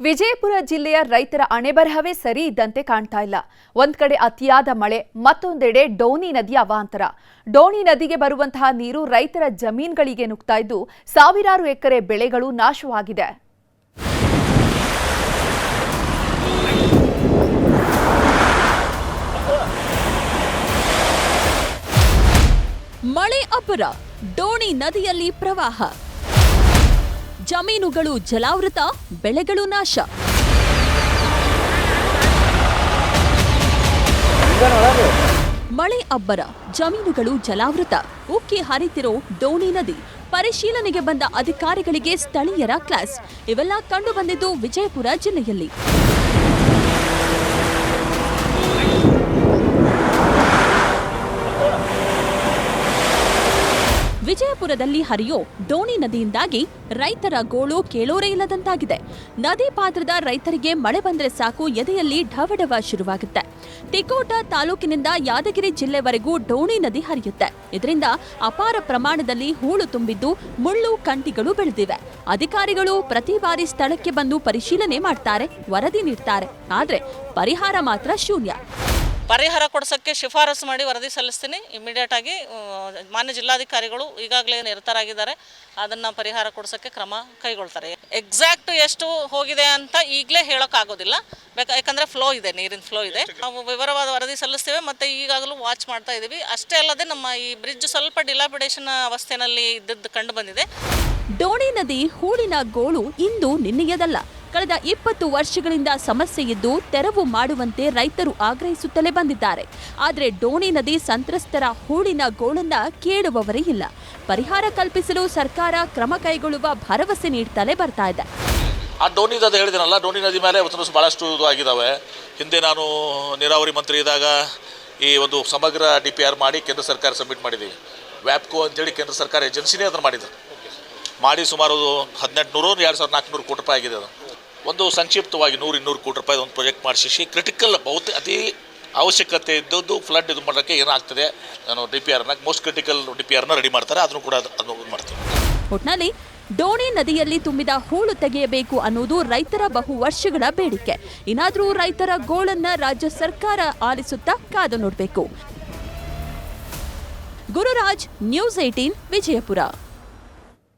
ವಿಜಯಪುರ ಜಿಲ್ಲೆಯ ರೈತರ ಅಣೆಬರಹವೇ ಸರಿ ಇದ್ದಂತೆ ಕಾಣ್ತಾ ಇಲ್ಲ. ಒಂದ್ ಕಡೆ ಅತಿಯಾದ ಮಳೆ, ಮತ್ತೊಂದೆಡೆ ಡೋಣಿ ನದಿಯ ಅವಾಂತರ. ಡೋಣಿ ನದಿಗೆ ಬರುವಂತಹ ನೀರು ರೈತರ ಜಮೀನುಗಳಿಗೆ ನುಗ್ತಾ ಇದ್ದು ಸಾವಿರಾರು ಎಕರೆ ಬೆಳೆಗಳು ನಾಶವಾಗಿದೆ. ಮಳೆ ಅಬ್ಬರ, ಡೋಣಿ ನದಿಯಲ್ಲಿ ಪ್ರವಾಹ, ಜಮೀನುಗಳು ಜಲಾವೃತ, ಬೆಳೆಗಳು ನಾಶ. ಮಳೆ ಅಬ್ಬರ, ಜಮೀನುಗಳು ಜಲಾವೃತ, ಉಕ್ಕಿ ಹರಿತಿರೋ ಡೋಣಿ ನದಿ. ಪರಿಶೀಲನೆಗೆ ಬಂದ ಅಧಿಕಾರಿಗಳಿಗೆ ಸ್ಥಳೀಯರ ಕ್ಲಾಸ್. ಇವೆಲ್ಲ ಕಂಡು ಬಂದಿದ್ದು ವಿಜಯಪುರ ಜಿಲ್ಲೆಯಲ್ಲಿ. ವಿಜಯಪುರದಲ್ಲಿ ಹರಿಯೋ ಡೋಣಿ ನದಿಯಿಂದಾಗಿ ರೈತರ ಗೋಳು ಕೇಳೋರೇ ಇಲ್ಲದಂತಾಗಿದೆ. ನದಿ ಪಾತ್ರದ ರೈತರಿಗೆ ಮಳೆ ಬಂದ್ರೆ ಸಾಕು ಎದೆಯಲ್ಲಿ ಢವಢವ ಶುರುವಾಗುತ್ತೆ. ತಿಕೋಟ ತಾಲೂಕಿನಿಂದ ಯಾದಗಿರಿ ಜಿಲ್ಲೆವರೆಗೂ ಡೋಣಿ ನದಿ ಹರಿಯುತ್ತೆ. ಇದರಿಂದ ಅಪಾರ ಪ್ರಮಾಣದಲ್ಲಿ ಹೂಳು ತುಂಬಿದ್ದು ಮುಳ್ಳು ಕಂಟಿಗಳು ಬೆಳೆದಿವೆ. ಅಧಿಕಾರಿಗಳು ಪ್ರತಿ ಬಾರಿ ಸ್ಥಳಕ್ಕೆ ಬಂದು ಪರಿಶೀಲನೆ ಮಾಡ್ತಾರೆ, ವರದಿ ನೀಡ್ತಾರೆ. ಆದ್ರೆ ಪರಿಹಾರ ಮಾತ್ರ ಶೂನ್ಯ. ಪರಿಹಾರ ಕೊಡಿಸೋಕ್ಕೆ ಶಿಫಾರಸು ಮಾಡಿ ವರದಿ ಸಲ್ಲಿಸ್ತೀನಿ. ಇಮಿಡಿಯೇಟ್ ಆಗಿ ಮಾನ್ಯ ಜಿಲ್ಲಾಧಿಕಾರಿಗಳು ಈಗಾಗಲೇ ನಿರತರಾಗಿದ್ದಾರೆ. ಅದನ್ನು ಪರಿಹಾರ ಕೊಡಿಸೋಕ್ಕೆ ಕ್ರಮ ಕೈಗೊಳ್ತಾರೆ. ಎಕ್ಸಾಕ್ಟ್ ಎಷ್ಟು ಹೋಗಿದೆ ಅಂತ ಈಗಲೇ ಹೇಳೋಕ್ಕಾಗೋದಿಲ್ಲ, ಯಾಕಂದರೆ ಫ್ಲೋ ಇದೆ, ನೀರಿನ ಫ್ಲೋ ಇದೆ. ನಾವು ವಿವರವಾದ ವರದಿ ಸಲ್ಲಿಸ್ತೇವೆ ಮತ್ತು ಈಗಾಗಲೂ ವಾಚ್ ಮಾಡ್ತಾ ಇದ್ದೀವಿ. ಅಷ್ಟೇ ಅಲ್ಲದೆ ನಮ್ಮ ಈ ಬ್ರಿಡ್ಜ್ ಸ್ವಲ್ಪ ಡಿಲಾಪಿಡೇಷನ್ ಅವಸ್ಥೆಯಲ್ಲಿ ಇದ್ದದ್ದು ಕಂಡು ಬಂದಿದೆ. ಡೋಣಿ ನದಿ ಹೂಳಿನ ಗೋಳು ಇಂದು ನಿನ್ನೆಯದಲ್ಲ. ಕಳೆದ 20 ವರ್ಷಗಳಿಂದ ಸಮಸ್ಯೆ ಇದ್ದು ತೆರವು ಮಾಡುವಂತೆ ರೈತರು ಆಗ್ರಹಿಸುತ್ತಲೇ ಬಂದಿದ್ದಾರೆ. ಆದರೆ ಡೋಣಿ ನದಿ ಸಂತ್ರಸ್ತರ ಹೂಳಿನ ಗೋಳನ್ನ ಕೇಳುವವರೇ ಇಲ್ಲ. ಪರಿಹಾರ ಕಲ್ಪಿಸಲು ಸರ್ಕಾರ ಕ್ರಮ ಕೈಗೊಳ್ಳುವ ಭರವಸೆ ನೀಡುತ್ತಲೇ ಬರ್ತಾ ಇದೆ. ಆ ಡೋಣಿ ನದಿ ಹೇಳಿದನಲ್ಲ, ಡೋಣಿ ನದಿ ಮೇಲೆ ಬಹಳಷ್ಟು ಆಗಿದ್ದಾವೆ. ಹಿಂದೆ ನಾನು ನೀರಾವರಿ ಮಂತ್ರಿ ಇದ್ದಾಗ ಈ ಒಂದು ಸಮಗ್ರ DPR ಮಾಡಿ ಕೇಂದ್ರ ಸರ್ಕಾರ ಸಬ್ಮಿಟ್ ಮಾಡಿದ್ದೀವಿ. ವ್ಯಾಪ್ಕೋ ಅಂತೇಳಿ ಕೇಂದ್ರ ಸರ್ಕಾರ ಏಜೆನ್ಸಿನೇ ಅದನ್ನು ಮಾಡಿ ಸುಮಾರು 1800 2400 ಕೋಟಿ ರೂಪಾಯಿ ಆಗಿದೆ. ಅದು ಒಂದು ಸಂಕ್ಷಿಪ್ತವಾಗಿ 100-200 ಕೋಟಿ ರೂಪಾಯಿ ಒಂದು ಪ್ರಾಜೆಕ್ಟ್ ಮಾಡಿಸಿ ಕ್ರಿಟಿಕಲ್ ಅತಿ ಅವಶ್ಯಕತೆ ಇದ್ದದ್ದು ಫ್ಲಡ್ ಇದು ಮಾಡೋಕ್ಕೆ ಏನಾಗ್ತದೆ, ನಾನು DPRನ ಮೋಸ್ಟ್ ಕ್ರಿಟಿಕಲ್ DPRನ ರೆಡಿ ಮಾಡ್ತಾರೆ. ಅದನ್ನು ಕೂಡ ಅದನ್ನು ಮಾಡ್ತೀವಿ. ಒಟ್ನಲ್ಲಿ ಡೋಣಿ ನದಿಯಲ್ಲಿ ತುಂಬಿದ ಹೂಳು ತೆಗೆಯಬೇಕು ಅನ್ನೋದು ರೈತರ ಬಹು ವರ್ಷಗಳ ಬೇಡಿಕೆ. ಇನ್ನಾದರೂ ರೈತರ ಗೋಳನ್ನ ರಾಜ್ಯ ಸರ್ಕಾರ ಆಲಿಸುತ್ತಾ ಕಾದು ನೋಡಬೇಕು. ಗುರುರಾಜ್, ನ್ಯೂಸ್ 18, ವಿಜಯಪುರ.